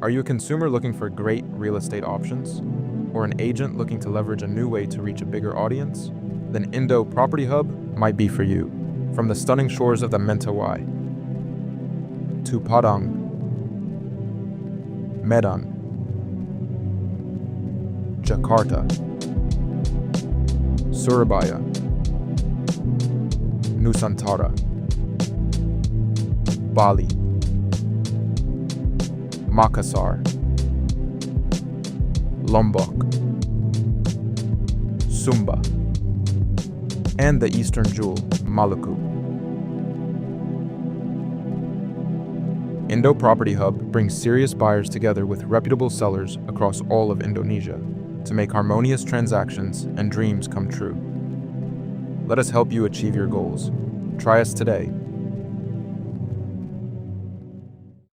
Are you a consumer looking for great real estate options? Or an agent looking to leverage a new way to reach a bigger audience? Then Indo Property Hub might be for you. From the stunning shores of the Mentawai to Padang, Medan, Jakarta, Surabaya, Nusantara, Bali, Makassar, Lombok, Sumba, and the Eastern Jewel, Maluku. Indo Property Hub brings serious buyers together with reputable sellers across all of Indonesia to make harmonious transactions and dreams come true. Let us help you achieve your goals. Try us today